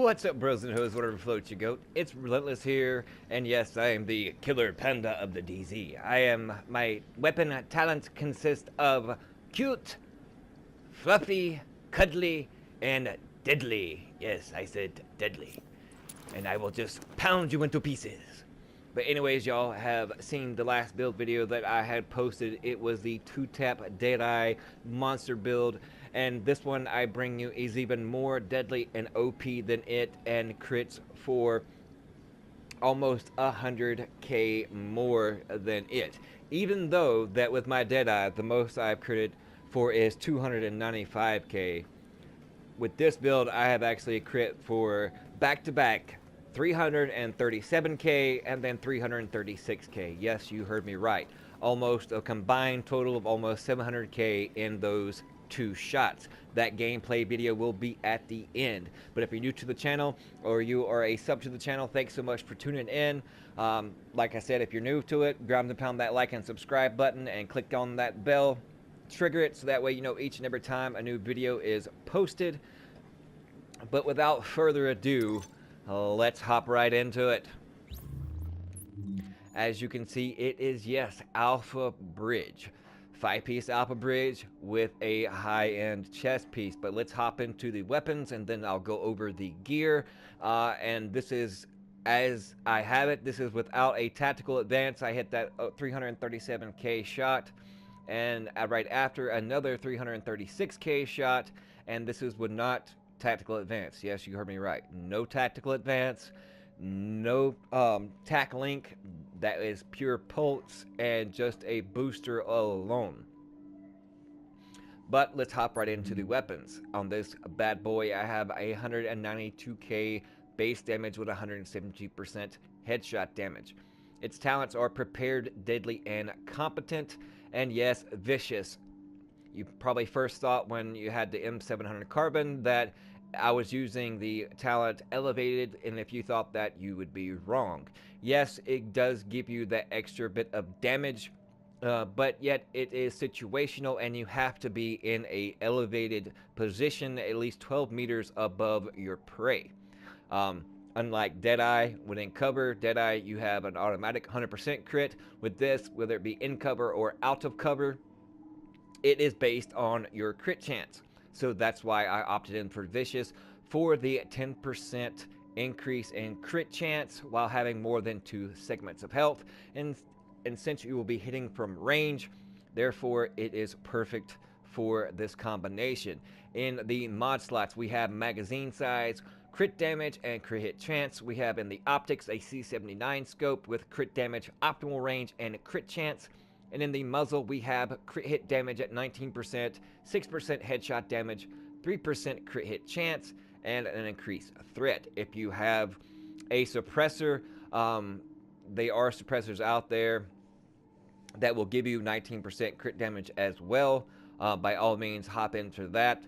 What's up, bros and hoes, whatever floats your goat? It's Relentless here, and yes, I am the killer panda of the DZ. My weapon talent consists of cute, fluffy, cuddly, and deadly. Yes, I said deadly. And I will just pound you into pieces. But anyways, y'all have seen the last build video that I had posted. It was the 2-tap Deadeye monster build. And this one I bring you is even more deadly and OP than it, and crits for almost 100k more than it. Even though that with my Deadeye, the most I've critted for is 295k. With this build, I have actually crit for back-to-back 337k and then 336k. Yes, you heard me right. Almost a combined total of almost 700k in those 2 shots. That gameplay video will be at the end. But if you're new to the channel or you are a sub to the channel, thanks so much for tuning in. Like I said, if you're new to it, grab and pound that like and subscribe button and click on that bell. Trigger it so that way you know each and every time a new video is posted. But without further ado, let's hop right into it. As you can see, it is, yes, Alpha Bridge. 5-piece Alpha Bridge with a high-end chest piece. But let's hop into the weapons and then I'll go over the gear. And this is, as I have it, this is without a tactical advance. I hit that 337k shot. And right after, another 336k shot. And this is with not tactical advance. Yes, you heard me right. No tactical advance, no tac link. That is pure pulse and just a booster alone. But let's hop right into the weapons. On this bad boy, I have 192k base damage with 170% headshot damage. Its talents are prepared, deadly, and competent, and yes, vicious. You probably first thought when you had the M700 Carbon that I was using the talent elevated, and if you thought that, you would be wrong. Yes, it does give you that extra bit of damage, but yet it is situational, and you have to be in a elevated position at least 12 meters above your prey. Unlike Deadeye, when in cover, Deadeye, you have an automatic 100% crit. With this, whether it be in cover or out of cover, it is based on your crit chance. So that's why I opted in for Vicious for the 10% increase in crit chance while having more than 2 segments of health. And since you will be hitting from range, therefore it is perfect for this combination. In the mod slots, we have magazine size, crit damage, and crit hit chance. We have in the optics a C79 scope with crit damage, optimal range, and crit chance. And in the muzzle, we have crit hit damage at 19%, 6% headshot damage, 3% crit hit chance, and an increased threat. If you have a suppressor, there are suppressors out there that will give you 19% crit damage as well. By all means, hop into that.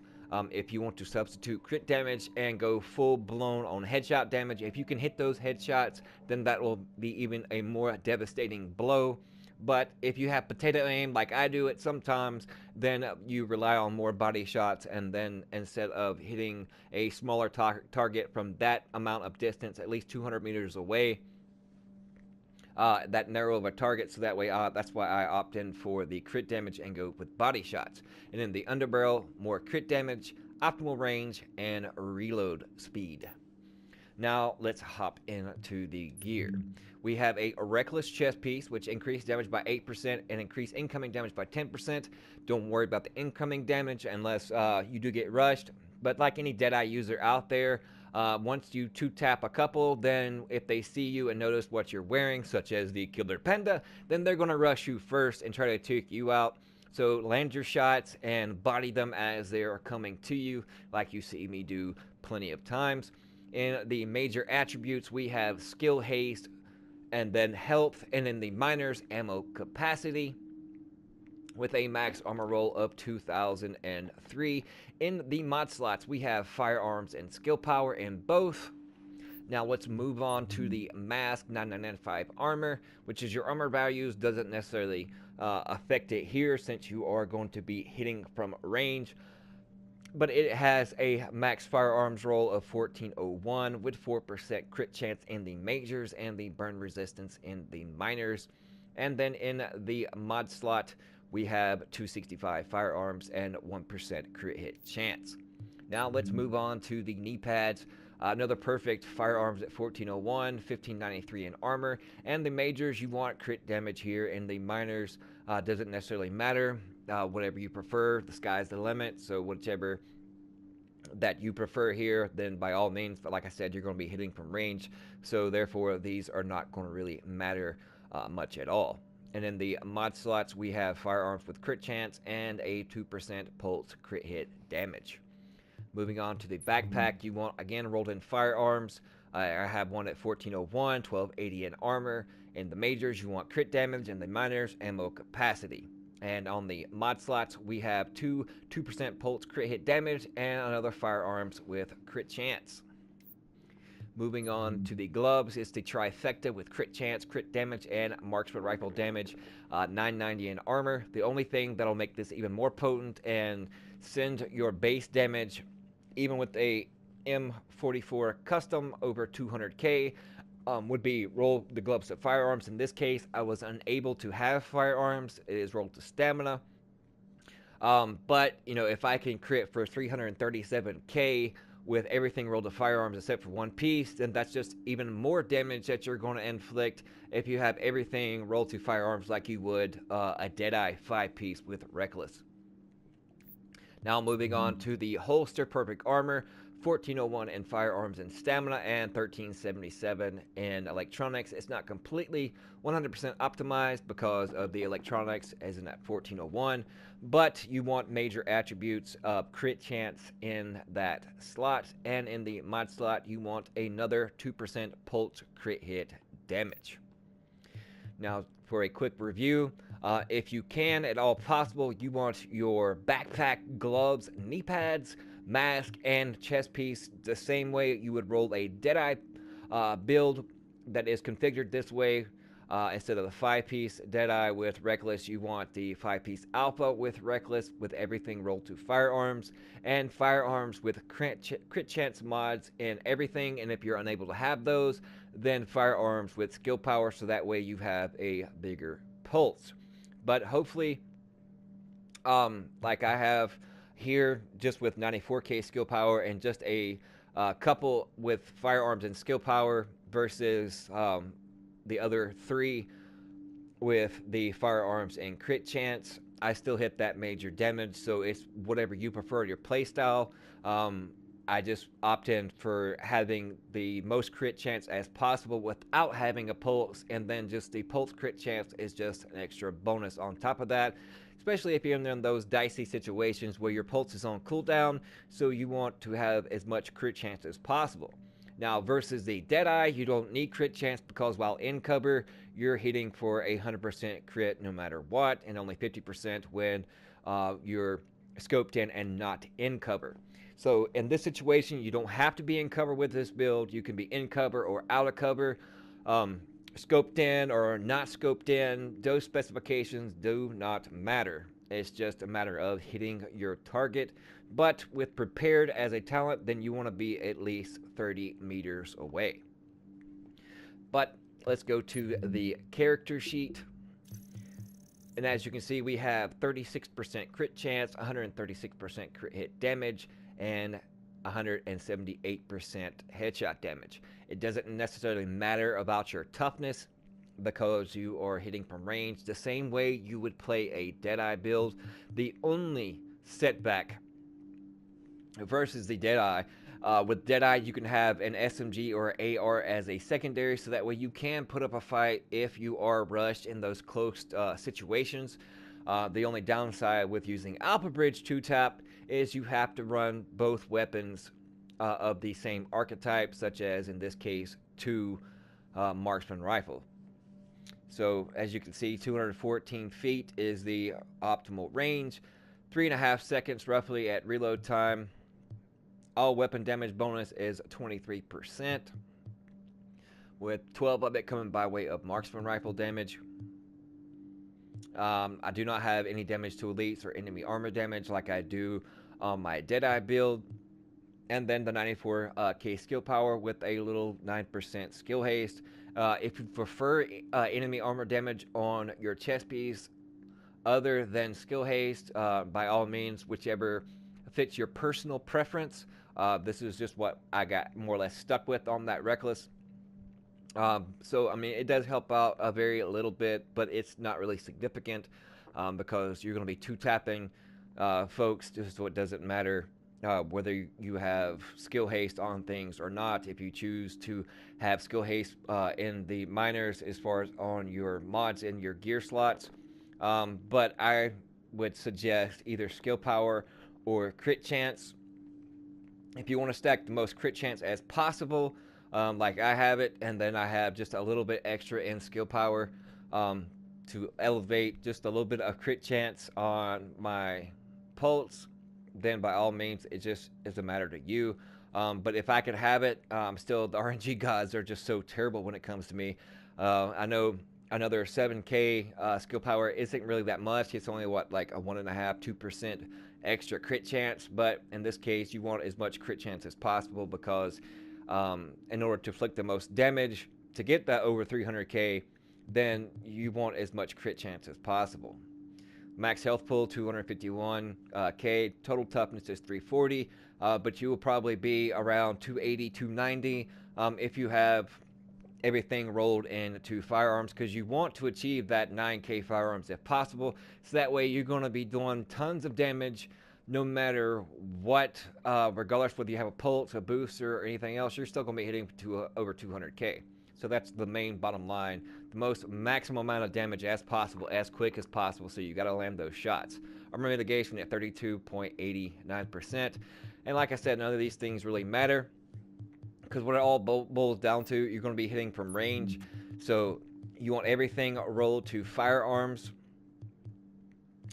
If you want to substitute crit damage and go full-blown on headshot damage, if you can hit those headshots, then that will be even a more devastating blow. But if you have potato aim like I do it sometimes, then you rely on more body shots, and then instead of hitting a smaller target from that amount of distance, at least 200 meters away, that narrow of a target, so that way that's why I opt in for the crit damage and go with body shots. And in the underbarrel, more crit damage, optimal range, and reload speed. Now let's hop into the gear. We have a Reckless chest piece, which increased damage by 8% and increased incoming damage by 10%. Don't worry about the incoming damage unless you do get rushed. But like any Deadeye user out there, once you 2-tap a couple, then if they see you and notice what you're wearing, such as the Killer Panda, then they're going to rush you first and try to take you out. So land your shots and body them as they are coming to you, like you see me do plenty of times. In the major attributes, we have skill haste and then health, and in the minors, ammo capacity with a max armor roll of 2003. In the mod slots, we have firearms and skill power in both. Now let's move on to the mask 9995 armor, which is your armor values. Doesn't necessarily affect it here since you are going to be hitting from range. but it has a max firearms roll of 1401 with 4% crit chance in the majors and the burn resistance in the minors. And then in the mod slot, we have 265 firearms and 1% crit hit chance. Now let's move on to the knee pads. Another perfect firearms at 1401, 1593 in armor, and the majors you want crit damage here, and the minors doesn't necessarily matter. Whatever you prefer, the sky's the limit. So whichever that you prefer here, then by all means. But like I said, you're going to be hitting from range, so therefore these are not going to really matter much at all. And in the mod slots, we have firearms with crit chance and a 2% pulse crit hit damage. Moving on to the backpack, you want, again, rolled in firearms. I have one at 1401, 1280 in armor. In the majors, you want crit damage, and the minors, ammo capacity. And on the mod slots, we have 2% pulse crit hit damage and another firearms with crit chance. Moving on to the gloves, it's the trifecta with crit chance, crit damage, and marksman rifle damage. 990 in armor. The only thing that'll make this even more potent and send your base damage, even with a M44 custom over 200k, would be roll the gloves to firearms. In this case, I was unable to have firearms. It is rolled to stamina. But, you know, if I can crit for 337k with everything rolled to firearms except for one piece, then that's just even more damage that you're going to inflict if you have everything rolled to firearms like you would a Deadeye 5-piece with Reckless. Now moving on to the holster, perfect armor, 1401 in firearms and stamina, and 1377 in electronics. It's not completely 100% optimized because of the electronics, as in that 1401, but you want major attributes of crit chance in that slot, and in the mod slot, you want another 2% pulse crit hit damage. Now, for a quick review, if you can at all possible, you want your backpack, gloves, knee pads, mask, and chest piece the same way you would roll a Deadeye build that is configured this way. Instead of the 5-piece Deadeye with Reckless, you want the 5-piece Alpha with Reckless with everything rolled to firearms, and firearms with crit chance mods in everything. And if you're unable to have those, then firearms with skill power, so that way you have a bigger pulse. But hopefully, like I have here, just with 94k skill power and just a couple with firearms and skill power versus the other 3 with the firearms and crit chance, I still hit that major damage. So it's whatever you prefer, your playstyle. I just opt in for having the most crit chance as possible without having a pulse, and then just the pulse crit chance is just an extra bonus on top of that, especially if you're in those dicey situations where your pulse is on cooldown, so you want to have as much crit chance as possible. Now, versus the Deadeye, you don't need crit chance because while in cover, you're hitting for 100% crit no matter what, and only 50% when you're scoped in and not in cover. So in this situation, you don't have to be in cover with this build. You can be in cover or out of cover, scoped in or not scoped in. Those specifications do not matter. It's just a matter of hitting your target. But with prepared as a talent, then you want to be at least 30 meters away. But let's go to the character sheet. And as you can see, we have 36% crit chance, 136% crit hit damage, and 178% headshot damage. It doesn't necessarily matter about your toughness because you are hitting from range the same way you would play a Deadeye build. The only setback versus the Deadeye, with Deadeye you can have an SMG or AR as a secondary, so that way you can put up a fight if you are rushed in those close situations. The only downside with using Alpha Bridge 2-tap is you have to run both weapons of the same archetype, such as in this case 2 Marksman rifle. So as you can see, 214 feet is the optimal range, 3.5 seconds roughly at reload time. All weapon damage bonus is 23%, with 12 of it coming by way of Marksman rifle damage. I do not have any damage to elites or enemy armor damage like I do on my Deadeye build, and then the 94k skill power with a little 9% skill haste. If you prefer enemy armor damage on your chest piece other than skill haste, by all means, whichever fits your personal preference. This is just what I got more or less stuck with on that reckless. So I mean, it does help out a very little bit, but it's not really significant, because you're going to be two tapping folks, just so it doesn't matter whether you have skill haste on things or not. If you choose to have skill haste in the minors as far as on your mods in your gear slots, but I would suggest either skill power or crit chance. If you want to stack the most crit chance as possible, like I have it, and then I have just a little bit extra in skill power to elevate just a little bit of crit chance on my pulse, then by all means, it just is a matter to you. But if I could have it, still, the RNG gods are just so terrible when it comes to me. I know another 7k skill power isn't really that much. It's only what, like a 1.5-2% extra crit chance, but in this case you want as much crit chance as possible, because in order to inflict the most damage to get that over 300k, then you want as much crit chance as possible. Max health pool 251k, total toughness is 340, but you will probably be around 280, 290 if you have everything rolled into firearms, because you want to achieve that 9k firearms if possible, so that way you're going to be doing tons of damage no matter what, regardless whether you have a pulse, a booster, or anything else. You're still going to be hitting to over 200k. So that's the main bottom line, the most maximum amount of damage as possible, as quick as possible, so you got to land those shots. Armor mitigation at 32.89%, and like I said, none of these things really matter, because what it all boils down to, you're going to be hitting from range. So you want everything rolled to firearms,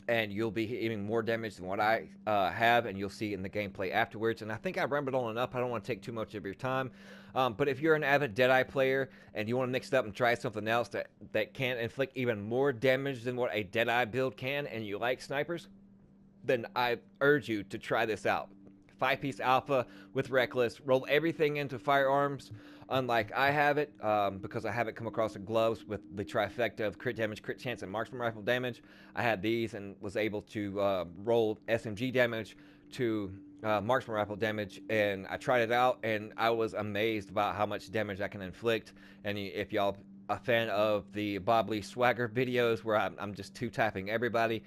and you'll be hitting more damage than what I have, and you'll see in the gameplay afterwards. And I think I rambled on enough. I don't want to take too much of your time. But if you're an avid Deadeye player and you want to mix it up and try something else that can inflict even more damage than what a Deadeye build can, and you like snipers, then I urge you to try this out. 5-piece alpha with reckless, roll everything into firearms, unlike I have it, because I haven't come across the gloves with the trifecta of crit damage, crit chance, and marksman rifle damage. I had these and was able to roll SMG damage to marksman rifle damage, and I tried it out, and I was amazed about how much damage I can inflict. And if y'all a fan of the Bob Lee Swagger videos where I'm just two-tapping everybody,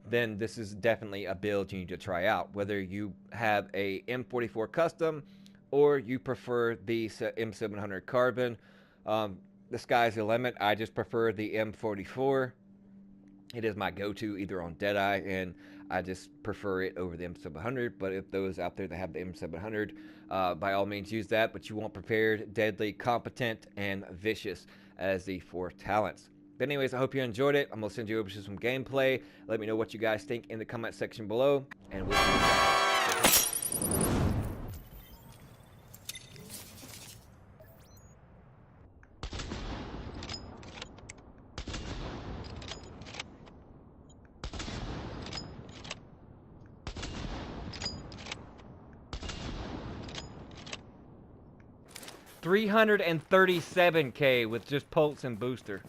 then this is definitely a build you need to try out. Whether you have a M44 custom or you prefer the M700 carbon, the sky's the limit. I just prefer the M44. It is my go-to either on Deadeye, and I just prefer it over the M700. But if those out there that have the M700, by all means use that. But you want prepared, deadly, competent, and vicious as the 4 talents. But anyways, I hope you enjoyed it. I'm going to send you over to some gameplay. Let me know what you guys think in the comment section below, and we'll see you guys. 337k with just pulse and booster.